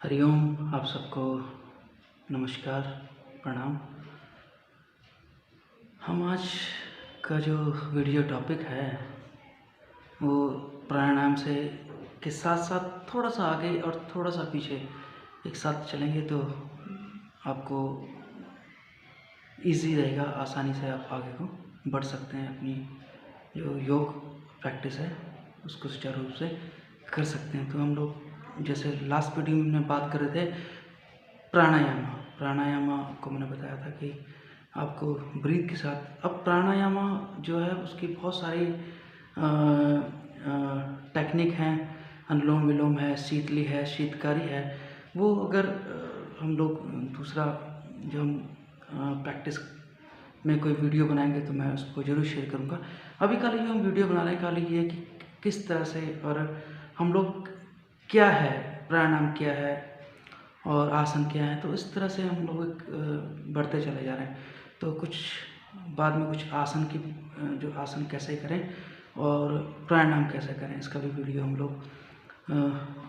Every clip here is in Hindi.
हरिओम। आप सबको नमस्कार, प्रणाम। हम आज का जो वीडियो टॉपिक है वो प्राणायाम से के साथ साथ थोड़ा सा आगे और थोड़ा सा पीछे एक साथ चलेंगे तो आपको इजी रहेगा, आसानी से आप आगे को बढ़ सकते हैं। अपनी जो योग प्रैक्टिस है उसको सुचारू रूप से कर सकते हैं। तो हम लोग जैसे लास्ट वीडियो में बात कर रहे थे प्राणायाम को मैंने बताया था कि आपको ब्रीथ के साथ, अब प्राणायाम जो है उसकी बहुत सारी टेक्निक हैं। अनुलोम विलोम है, शीतली है, शीतकारी है। वो अगर हम लोग दूसरा जो हम प्रैक्टिस में कोई वीडियो बनाएंगे तो मैं उसको ज़रूर शेयर करूँगा। अभी खाली जो हम वीडियो बना रहे हैं खाली ये कि किस तरह से और हम लोग क्या है, प्राणायाम क्या है और आसन क्या है, तो इस तरह से हम लोग बढ़ते चले जा रहे हैं। तो कुछ बाद में कुछ आसन की जो आसन कैसे करें और प्राणायाम कैसे करें इसका भी वीडियो हम लोग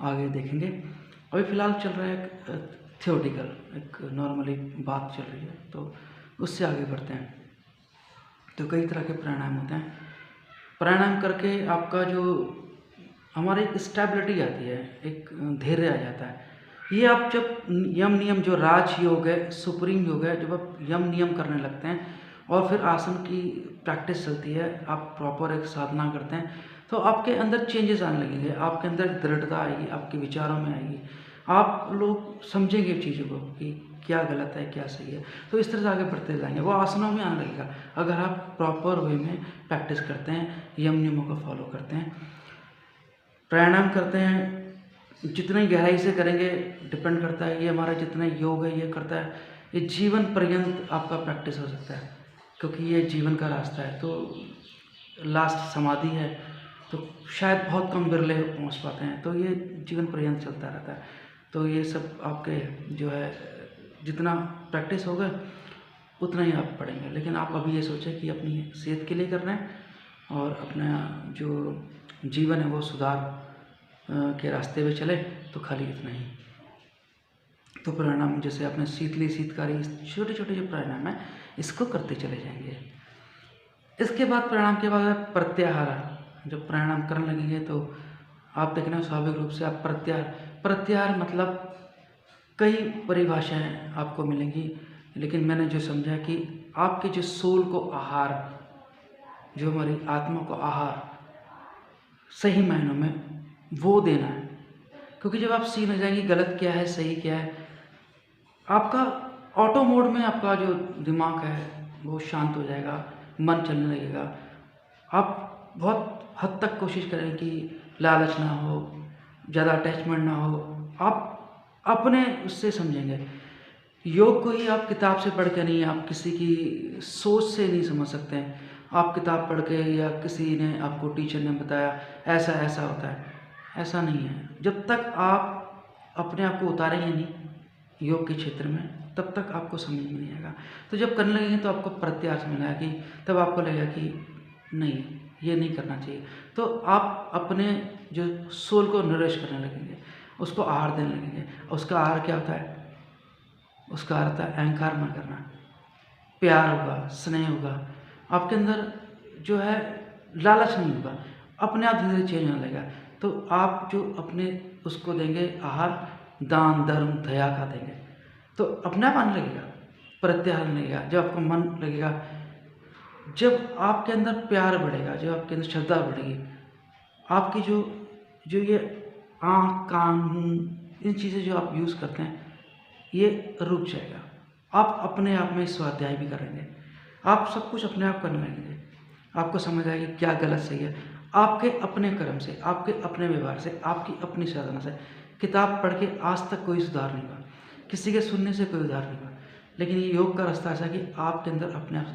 आगे देखेंगे। अभी फ़िलहाल चल रहा है थियोरेटिकल, एक नॉर्मली बात चल रही है, तो उससे आगे बढ़ते हैं। तो कई तरह के प्राणायाम होते हैं। प्राणायाम करके आपका जो हमारी एक स्टेबिलिटी आती है, एक धैर्य आ जाता है। ये आप जब यम नियम जो राज योग है, सुप्रीम योग है, जब आप यम नियम करने लगते हैं और फिर आसन की प्रैक्टिस चलती है, आप प्रॉपर एक साधना करते हैं तो आपके अंदर चेंजेस आने लगेंगे, आपके अंदर दृढ़ता आएगी, आपके विचारों में आएगी, आप लोग समझेंगे चीज़ों को कि क्या गलत है क्या सही है। तो इस तरह से आगे बढ़ते जाएंगे, वो आसनों में आने लगेगा अगर आप प्रॉपर वे में प्रैक्टिस करते हैं, यम नियमों को फॉलो करते हैं, प्राणायाम करते हैं। जितनी गहराई से करेंगे डिपेंड करता है, ये हमारा जितना योग है ये करता है, ये जीवन पर्यंत आपका प्रैक्टिस हो सकता है क्योंकि ये जीवन का रास्ता है। तो लास्ट समाधि है तो शायद बहुत कम बिरले पहुंच पाते हैं, तो ये जीवन पर्यंत चलता रहता है। तो ये सब आपके जो है जितना प्रैक्टिस होगा उतना ही आप पढ़ेंगे। लेकिन आप अभी ये सोचें कि अपनी सेहत के लिए कर रहे हैं और अपना जो जीवन है वो सुधार के रास्ते पे चले, तो खाली इतना ही। तो प्राणायाम जैसे आपने शीतली शीतकारी छोटे छोटे जो प्राणायाम है इसको करते चले जाएंगे। इसके बाद प्राणायाम के बाद प्रत्याहार, जब प्राणायाम करने लगेंगे तो आप देखना स्वाभाविक रूप से आप प्रत्याहार मतलब कई परिभाषाएं आपको मिलेंगी, लेकिन मैंने जो समझा कि आपके जो सोल को आहार, जो हमारी आत्मा को आहार सही मायनों में वो देना है। क्योंकि जब आप सीख जाएंगे गलत क्या है सही क्या है, आपका ऑटो मोड में आपका जो दिमाग है वो शांत हो जाएगा, मन चलने लगेगा। आप बहुत हद तक कोशिश करें कि लालच ना हो, ज़्यादा अटैचमेंट ना हो, आप अपने उससे समझेंगे। योग को ही आप किताब से पढ़ के नहीं, आप किसी की सोच से नहीं समझ सकते हैं। आप किताब पढ़ के या किसी ने आपको टीचर ने बताया ऐसा ऐसा होता है, ऐसा नहीं है। जब तक आप अपने आप को उतारेंगे नहीं योग के क्षेत्र में तब तक आपको समझ में नहीं आएगा। तो जब करने लगेंगे तो आपको प्रत्याहार समझ आएगा कि तब आपको लगेगा कि नहीं ये नहीं करना चाहिए। तो आप अपने जो सोल को नरिश करने लगेंगे, उसको आहार देने लगेंगे। उसका आहार क्या होता है? उसका अर्थ है अहंकार न करना, प्यार होगा, स्नेह होगा, आपके अंदर जो है लालच नहीं होगा, अपने आप धीरे धीरे चेंज होने लगेगा। तो आप जो अपने उसको देंगे आहार, दान धर्म दया का देंगे तो अपने आप आने लगेगा, प्रत्याहार लगेगा। जब आपका मन लगेगा, जब आपके अंदर प्यार बढ़ेगा, जब आपके अंदर श्रद्धा बढ़ेगी, आपकी जो जो ये आँख कान मुँह इन चीज़ें जो आप यूज़ करते हैं ये रुक जाएगा। आप अपने आप में स्वाध्याय भी करेंगे, आप सब कुछ अपने आप करने लगेंगे। आपको समझ आएगी क्या गलत सही है, आपके अपने कर्म से, आपके अपने व्यवहार से, आपकी अपनी साधना से। किताब पढ़ के आज तक कोई सुधार नहीं हुआ, किसी के सुनने से कोई सुधार नहीं हुआ। लेकिन ये योग का रास्ता ऐसा कि आपके अंदर अपने आप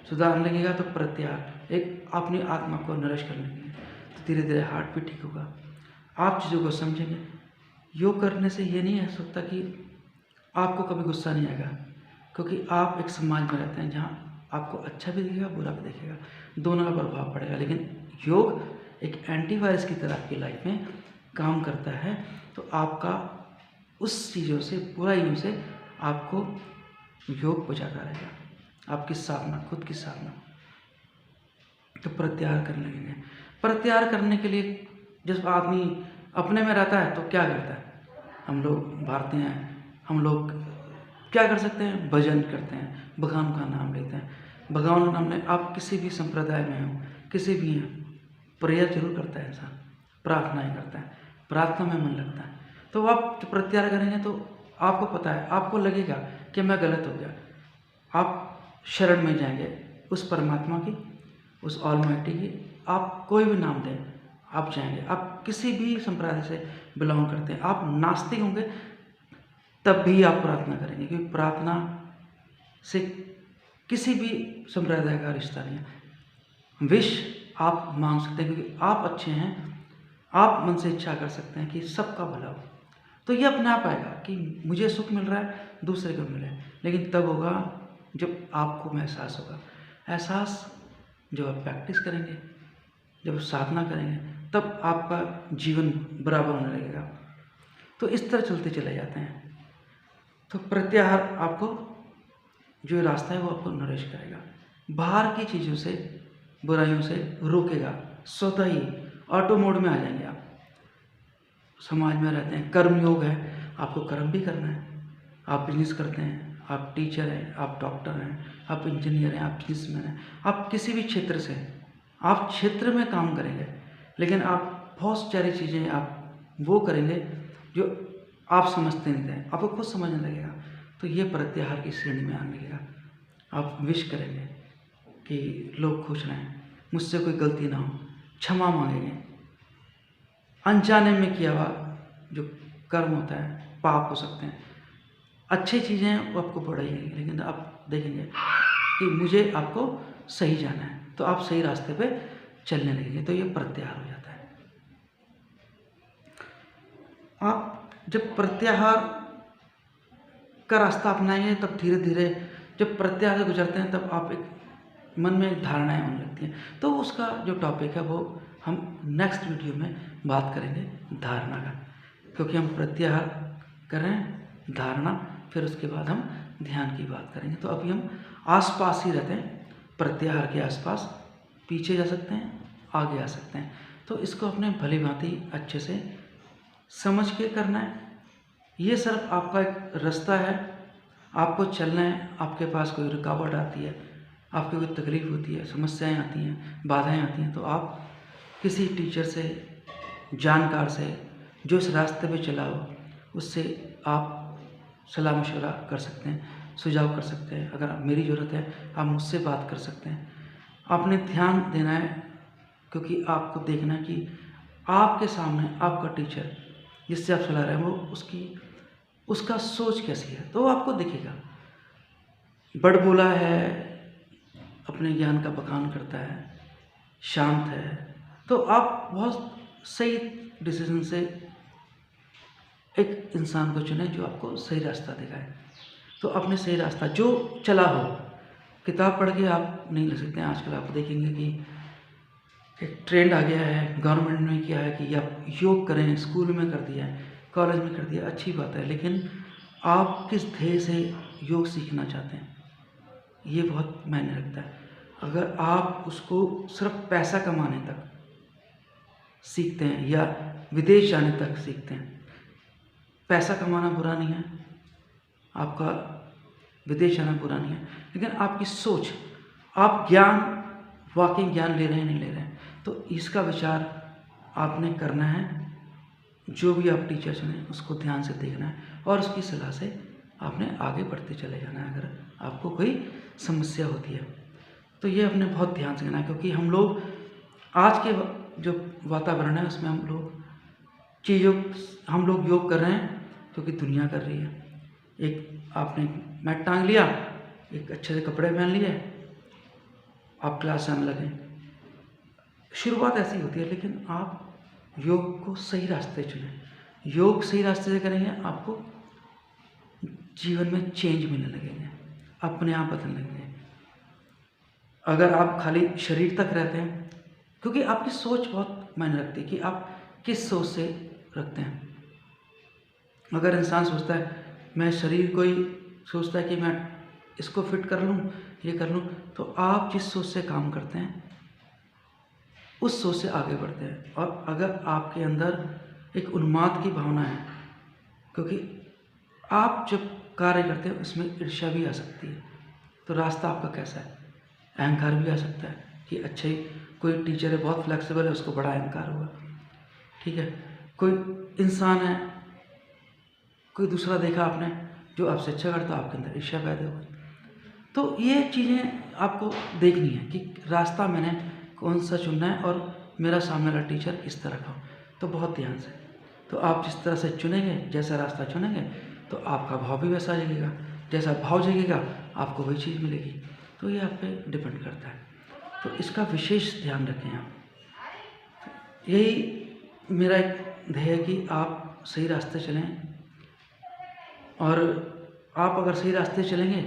सुधारने लगेगा तो प्रत्याहार एक अपनी आत्मा को नरिश करने लगेगा, तो धीरे धीरे हार्ट भी ठीक होगा, आप चीज़ों को समझेंगे। योग करने से ये नहीं हो सकता कि आपको कभी गुस्सा नहीं आएगा, क्योंकि आप एक समाज में रहते हैं जहाँ आपको अच्छा भी दिखेगा बुरा भी दिखेगा, दोनों का प्रभाव पड़ेगा। लेकिन योग एक एंटीवायरस की तरह आपकी लाइफ में काम करता है। तो आपका उस चीज़ों से, बुराइयों से आपको योग बचाता रहेगा। आपकी साधना, खुद की साधना। तो प्रत्याहार करने लगेंगे। प्रत्याहार करने के लिए जब आदमी अपने में रहता है तो क्या करता है? हम लोग भारतीय हैं, हम लोग क्या कर सकते हैं? भजन करते हैं, भगवान का नाम लेते हैं। भगवान का नाम ले, आप किसी भी संप्रदाय में हो, किसी भी हैं, प्रेयर जरूर करता है इंसान, प्रार्थनाएं करता है, प्रार्थना में मन लगता है। तो आप जब प्रत्याहार करेंगे तो आपको पता है, आपको लगेगा कि मैं गलत हो गया। आप शरण में जाएंगे उस परमात्मा की, उस ऑलमाइटी की। आप कोई भी नाम दें, आप जाएंगे। आप किसी भी संप्रदाय से बिलोंग करते हैं, आप नास्तिक होंगे तब भी आप प्रार्थना करेंगे, क्योंकि प्रार्थना से किसी भी संप्रदाय का रिश्ता नहीं है। विश आप मांग सकते हैं, क्योंकि आप अच्छे हैं। आप मन से इच्छा कर सकते हैं कि सबका भला हो, तो ये अपने आप आएगा कि मुझे सुख मिल रहा है, दूसरे को मिले। लेकिन तब होगा जब आपको एहसास होगा। एहसास जब आप प्रैक्टिस करेंगे, जब साधना करेंगे, तब आपका जीवन बराबर होने लगेगा। तो इस तरह चलते चले जाते हैं। तो प्रत्याहार आपको जो रास्ता है वो आपको नरिश करेगा, बाहर की चीज़ों से, बुराइयों से रोकेगा। स्वतः ही ऑटो मोड में आ जाएंगे आप। समाज में रहते हैं, कर्म योग है, आपको कर्म भी करना है। आप बिजनेस करते हैं, आप टीचर हैं, आप डॉक्टर हैं, आप इंजीनियर हैं, आप बिजनेसमैन हैं, आप किसी भी क्षेत्र से हैं, आप क्षेत्र में काम करेंगे। लेकिन आप बहुत सारी चीज़ें आप वो करेंगे जो आप समझते नहीं थे, आपको खुद समझने लगेगा। तो ये प्रत्याहार की श्रेणी में आने लगेगा। आप विश करेंगे कि लोग खुश रहें, मुझसे कोई गलती ना हो, क्षमा मांगेंगे। अनजाने में किया हुआ जो कर्म होता है, पाप हो सकते हैं, अच्छी चीज़ें हैं वो आपको बढ़ाएंगी। लेकिन आप देखेंगे कि मुझे आपको सही जाना है, तो आप सही रास्ते पे चलने लगेंगे। तो ये प्रत्याहार हो जाता है। आप जब प्रत्याहार का रास्ता अपनाएंगे, तब धीरे धीरे जब प्रत्याहार से गुजरते हैं, तब आप एक मन में एक धारणाएं होने लगती हैं। तो उसका जो टॉपिक है वो हम नेक्स्ट वीडियो में बात करेंगे, धारणा का। क्योंकि हम प्रत्याहार कर रहे हैं, धारणा, फिर उसके बाद हम ध्यान की बात करेंगे। तो अभी हम आसपास ही रहते हैं, प्रत्याहार के आसपास, पीछे जा सकते हैं, आगे आ सकते हैं। तो इसको अपने भली भांति अच्छे से समझ के करना है। ये सिर्फ आपका एक रास्ता है, आपको चलना है। आपके पास कोई रुकावट आती है, आपको कोई तकलीफ होती है, समस्याएं आती हैं, बाधाएं आती हैं, तो आप किसी टीचर से, जानकार से, जो इस रास्ते पे चला हो, उससे आप सलाह मशवरा कर सकते हैं, सुझाव कर सकते हैं। अगर मेरी ज़रूरत है, आप मुझसे बात कर सकते हैं। आपने ध्यान देना है, क्योंकि आपको देखना है कि आपके सामने आपका टीचर जिससे आप सलाह रहे हैं, वो उसका सोच कैसी है, तो वो आपको दिखेगा। बड़बोला है, अपने ज्ञान का बखान करता है, शांत है, तो आप बहुत सही डिसीजन से एक इंसान को चुने जो आपको सही रास्ता दिखाए। तो अपने सही रास्ता जो चला हो, किताब पढ़ के आप नहीं ले सकते हैं। आजकल आप देखेंगे कि एक ट्रेंड आ गया है, गवर्नमेंट ने किया है कि आप योग करें, स्कूल में कर दिया है, कॉलेज में कर दिया, अच्छी बात है। लेकिन आप किस ध्येय से योग सीखना चाहते हैं, ये बहुत मायने रखता है। अगर आप उसको सिर्फ पैसा कमाने तक सीखते हैं या विदेश जाने तक सीखते हैं, पैसा कमाना बुरा नहीं है, आपका विदेश जाना बुरा नहीं है, लेकिन आपकी सोच, आप ज्ञान, वाकई ज्ञान ले रहे हैं नहीं ले रहे हैं, तो इसका विचार आपने करना है। जो भी आप टीचर चुने उसको ध्यान से देखना है और उसकी सलाह से आपने आगे बढ़ते चले जाना है। अगर आपको कोई समस्या होती है तो ये अपने बहुत ध्यान से करना है, क्योंकि हम लोग आज के जो वातावरण है उसमें हम लोग योग कर रहे हैं क्योंकि दुनिया कर रही है। एक आपने मैट टांग लिया, एक अच्छे से कपड़े पहन लिए, आप क्लास जाने लगे। शुरुआत ऐसी होती है, लेकिन आप योग को सही रास्ते चुनें। योग सही रास्ते से करेंगे, आपको जीवन में चेंज मिलने लगेंगे, अपने आप बदलने लगेंगे। अगर आप खाली शरीर तक रहते हैं, क्योंकि आपकी सोच बहुत मायने रखती है कि आप किस सोच से रखते हैं। अगर इंसान सोचता है, मैं शरीर को ही सोचता है कि मैं इसको फिट कर लूँ, ये कर लूँ, तो आप जिस सोच से काम करते हैं उस सोच से आगे बढ़ते हैं। और अगर आपके अंदर एक उन्माद की भावना है, क्योंकि आप जब कार्य करते हैं उसमें ईर्ष्या भी आ सकती है, तो रास्ता आपका कैसा है? अहंकार भी आ सकता है कि अच्छा ही कोई टीचर है, बहुत फ्लेक्सिबल है, उसको बड़ा अहंकार हुआ, ठीक है। कोई इंसान है, कोई दूसरा देखा आपने जो आपसे अच्छा करता, आपके अंदर ईर्ष्या पैदा हुई। तो ये चीज़ें आपको देखनी है कि रास्ता मैंने कौन सा चुनना है और मेरा सामने वाला टीचर इस तरह का हो, तो बहुत ध्यान से। तो आप जिस तरह से चुनेंगे, जैसा रास्ता चुनेंगे, तो आपका भाव भी वैसा जगेगा, जैसा भाव जगेगा आपको वही चीज़ मिलेगी। तो ये आप पे डिपेंड करता है, तो इसका विशेष ध्यान रखें आप। यही मेरा एक ध्येय है कि आप सही रास्ते चलें, और आप अगर सही रास्ते चलेंगे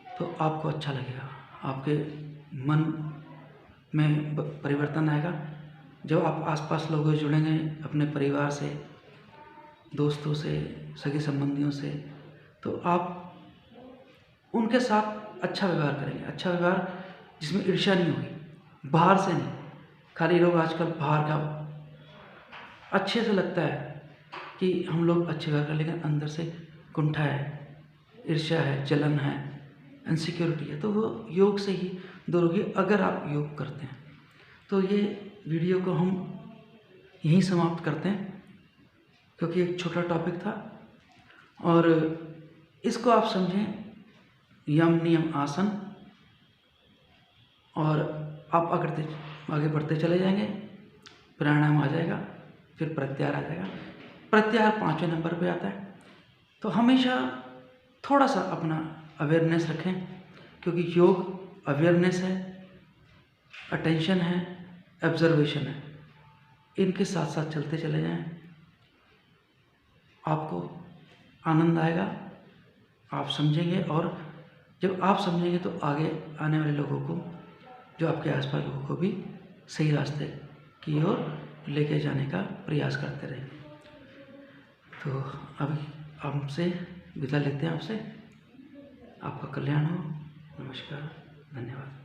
तो आपको अच्छा लगेगा, आपके मन में परिवर्तन आएगा। जब आप आसपास लोगों से जुड़ेंगे, अपने परिवार से, दोस्तों से, सगे संबंधियों से, तो आप उनके साथ अच्छा व्यवहार करेंगे। अच्छा व्यवहार जिसमें ईर्ष्या नहीं होगी, बाहर से नहीं। खाली लोग आजकल बाहर का अच्छे से लगता है कि हम लोग अच्छे व्यवहार करें, लेकिन अंदर से कुंठा है, ईर्ष्या है, जलन है, इनसिक्योरिटी है, तो वो योग से ही दूर होगी अगर आप योग करते हैं। तो ये वीडियो को हम यहीं समाप्त करते हैं, क्योंकि एक छोटा टॉपिक था, और इसको आप समझें यम नियम आसन, और आप आगे बढ़ते चले जाएंगे, प्राणायाम आ जाएगा, फिर प्रत्याहार आ जाएगा। प्रत्याहार 5वें नंबर पे आता है। तो हमेशा थोड़ा सा अपना अवेयरनेस रखें, क्योंकि योग अवेयरनेस है, अटेंशन है, ऑब्जर्वेशन है, इनके साथ साथ चलते चले जाएं, आपको आनंद आएगा, आप समझेंगे, और जब आप समझेंगे तो आगे आने वाले लोगों को, जो आपके आसपास लोगों को भी सही रास्ते की ओर लेके जाने का प्रयास करते रहेंगे। तो अभी हमसे विदा लेते हैं, आपसे। आपका कल्याण हो। नमस्कार, धन्यवाद।